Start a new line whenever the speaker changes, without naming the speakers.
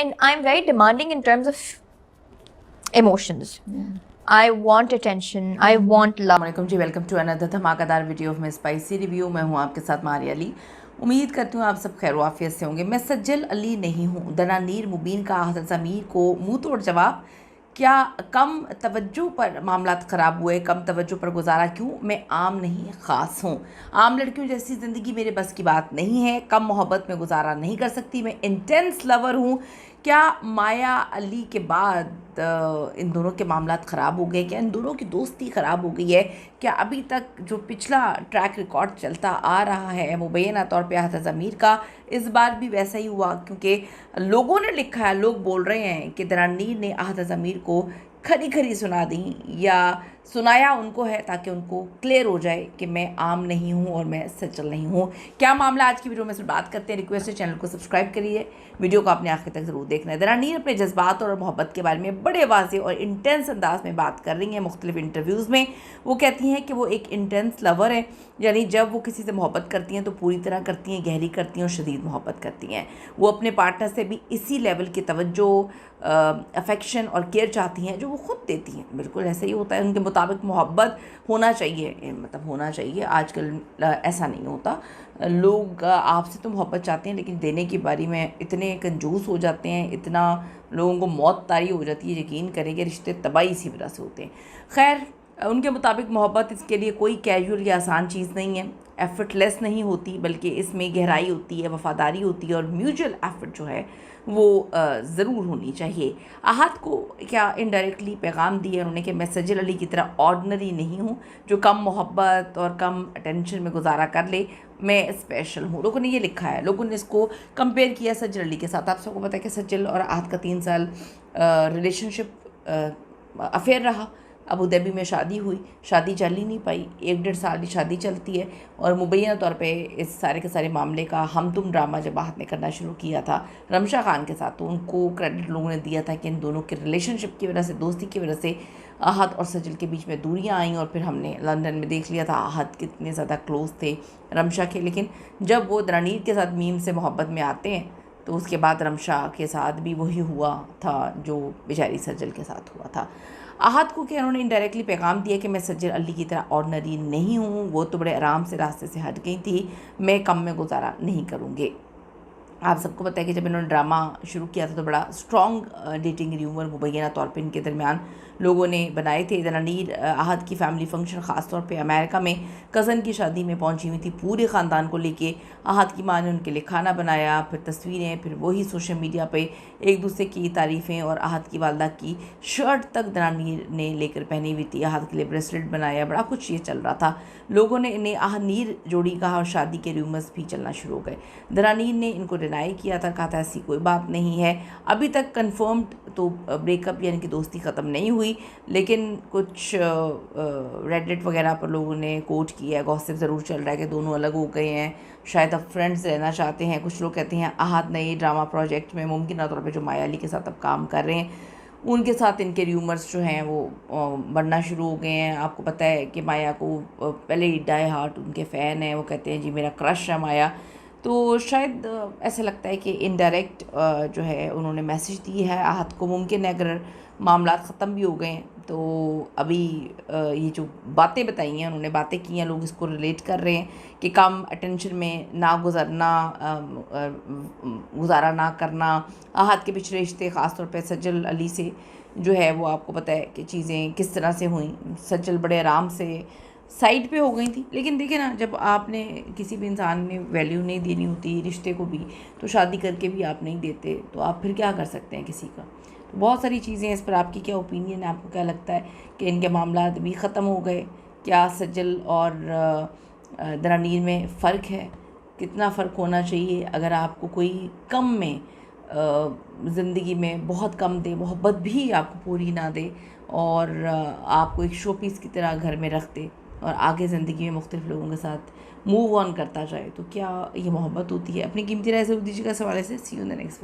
and I'm very demanding in terms of emotions. I want attention, I want love.
वालेकुम जी, welcome to another धमाकेदार video of my spicy review. मैं हूँ आपके साथ मारिया अली। उम्मीद करती हूँ आप सब खैर वाफियत से होंगे। मैं सज्जल अली नहीं हूँ। दनानीर मुबीन का हसन ज़मीर को मुँह तोड़ जवाब। क्या कम तवज्जो पर मामलात ख़राब हुए, कम तवज्जो पर गुजारा क्यों? मैं आम नहीं ख़ास हूँ। आम लड़कियों जैसी ज़िंदगी मेरे बस की बात नहीं है। कम मोहब्बत में गुजारा नहीं कर सकती। मैं इंटेंस लवर हूँ। क्या माया अली के बाद इन दोनों के मामलात ख़राब हो गए? क्या इन दोनों की दोस्ती ख़राब हो गई है? क्या अभी तक जो पिछला ट्रैक रिकॉर्ड चलता आ रहा है मुबैना तौर पे हसन ज़मीर का, इस बार भी वैसा ही हुआ? क्योंकि लोगों ने लिखा है, लोग बोल रहे हैं कि दरानीर ने हसन ज़मीर को खरी खरी सुना दी या सुनाया उनको है ताकि उनको क्लियर हो जाए कि मैं आम नहीं हूँ और मैं सज्जल नहीं हूँ। क्या मामला आज की वीडियो में से बात करते हैं। रिक्वेस्ट है चैनल को सब्सक्राइब करिए, वीडियो को अपने आखिर तक ज़रूर देखना है। दरानीर अपने जज्बात और मोहब्बत के बारे में बड़े वाज़ेह और इंटेंस अंदाज में बात कर रही हैं मुख्तलिफ इंटरव्यूज़ में। वो कहती हैं कि वो एक इंटेंस लवर है, यानी जब वो किसी से मोहब्बत करती हैं तो पूरी तरह करती हैं, गहरी करती हैं और शदीद मोहब्बत करती हैं। वो अपने पार्टनर से भी इसी लेवल की तवज्जो, अफेक्शन और केयर चाहती हैं जो वो ख़ुद देती हैं। बिल्कुल ऐसा ही होता है, उनके मुताबिक मोहब्बत होना चाहिए, मतलब होना चाहिए। आजकल ऐसा नहीं होता। लोग आपसे तो मोहब्बत चाहते हैं लेकिन देने की बारी में इतने कंजूस हो जाते हैं, इतना लोगों को मौत तारी हो जाती है। यकीन करें कि रिश्ते तबाही इसी वजह से होते हैं। खैर, उनके मुताबिक मोहब्बत इसके लिए कोई कैजुअल या आसान चीज़ नहीं है, एफर्टलेस नहीं होती, बल्कि इसमें गहराई होती है, वफ़ादारी होती है और म्यूचुअल एफर्ट जो है वो ज़रूर होनी चाहिए। आहत को क्या इनडायरेक्टली पैगाम दिया उन्होंने कि मैं सज्जल अली की तरह ऑर्डनरी नहीं हूँ जो कम मोहब्बत और कम अटेंशन में गुजारा कर ले। मैं स्पेशल हूँ। लोगों ने ये लिखा है, लोगों ने इसको कंपेयर किया सज्जल अली के साथ। आप सबको पता है कि सज्जल और आहत का 3 साल रिलेशनशिप अफेयर रहा। अबू धाबी में शादी हुई, शादी चल ही नहीं पाई, 1-1.5 साल की शादी चलती है। और मुबैना तौर पे इस सारे के सारे मामले का हम तुम ड्रामा जब आहत ने करना शुरू किया था रमशा खान के साथ, तो उनको क्रेडिट लोगों ने दिया था कि इन दोनों के रिलेशनशिप की वजह से, दोस्ती की वजह से आहत और सज्जल के बीच में दूरियां आईं। और फिर हमने लंदन में देख लिया था आहत कितने ज़्यादा क्लोज थे रमशा के। लेकिन जब वो दरानीर के साथ मीम से मोहब्बत में आते हैं तो उसके बाद रमशा के साथ भी वही हुआ था जो बेचारी सज्जल के साथ हुआ था। आहत को क्या उन्होंने इनडायरेक्टली पैगाम दिया कि मैं सज्जल अली की तरह ऑर्डनरी नहीं हूँ, वो तो बड़े आराम से रास्ते से हट गई थी, मैं कम में गुजारा नहीं करूँगी। आप सबको पता है कि जब इन्होंने ड्रामा शुरू किया था तो बड़ा स्ट्रॉन्ग डेटिंग र्यूमर मुबैना तौर पे इनके दरमियान लोगों ने बनाए थे। दरानीर आहत की फैमिली फंक्शन ख़ास तौर पे अमेरिका में कज़न की शादी में पहुंची हुई थी पूरे ख़ानदान को लेके। आहत की माँ ने उनके लिए खाना बनाया, फिर तस्वीरें, फिर वही सोशल मीडिया पे एक दूसरे की तारीफ़ें, और आहत की वालदा की शर्ट तक दरानीर ने लेकर पहनी हुई थी। आहत के लिए ब्रेसलेट बनाया, बड़ा कुछ ये चल रहा था। लोगों ने इन्हें आहनीर जोड़ी कहा और शादी के रूमर्स भी चलना शुरू हो गए। दरानीर ने इनको डिनाई किया था, कहा था ऐसी कोई बात नहीं है। अभी तक कंफर्म्ड तो ब्रेकअप यानी कि दोस्ती ख़त्म नहीं हुई, लेकिन कुछ रेडिट वगैरह पर लोगों ने कोट किया है, गॉसिप ज़रूर चल रहा है कि दोनों अलग हो गए हैं, शायद अब फ्रेंड्स रहना चाहते हैं। कुछ लोग कहते हैं आहत नए ड्रामा प्रोजेक्ट में मुमकिन तौर पर जो माया अली के साथ अब काम कर रहे हैं उनके साथ इनके र्यूमर्स जो हैं वो बढ़ना शुरू हो गए हैं। आपको पता है कि माया को पहले ही डाई हार्ट उनके फ़ैन हैं, वो कहते हैं जी मेरा क्रश है माया। तो शायद ऐसा लगता है कि इनडायरेक्ट जो है उन्होंने मैसेज दी है आहत को। मुमकिन है अगर मामला ख़त्म भी हो गए हैं तो अभी ये जो बातें बताई हैं, उन्होंने बातें की हैं, लोग इसको रिलेट कर रहे हैं कि कम अटेंशन में ना गुजारा ना करना। आहत के पिछले रिश्ते ख़ास तौर पे सज्जल अली से जो है वो आपको पता है कि चीज़ें किस तरह से हुई। सज्जल बड़े आराम से साइड पे हो गई थी। लेकिन देखिए ना, जब आपने किसी भी इंसान ने वैल्यू नहीं देनी होती रिश्ते को भी, तो शादी करके भी आप नहीं देते तो आप फिर क्या कर सकते हैं किसी का। तो बहुत सारी चीज़ें हैं इस पर, आपकी क्या ओपिनियन है? आपको क्या लगता है कि इनके मामला भी ख़त्म हो गए? क्या सज्जल और दरानीर में फ़र्क है? कितना फ़र्क होना चाहिए? अगर आपको कोई कम में ज़िंदगी में बहुत कम दे, मोहब्बत भी आपको पूरी ना दे और आपको एक शो पीस की तरह घर में रख दे और आगे ज़िंदगी में मुख्तलिफ लोगों के साथ मूव ऑन करता जाए, तो क्या ये मोहब्बत होती है? अपनी कीमती राय ज़रूर दीजिएगा इस हवाले से। See you in the next video.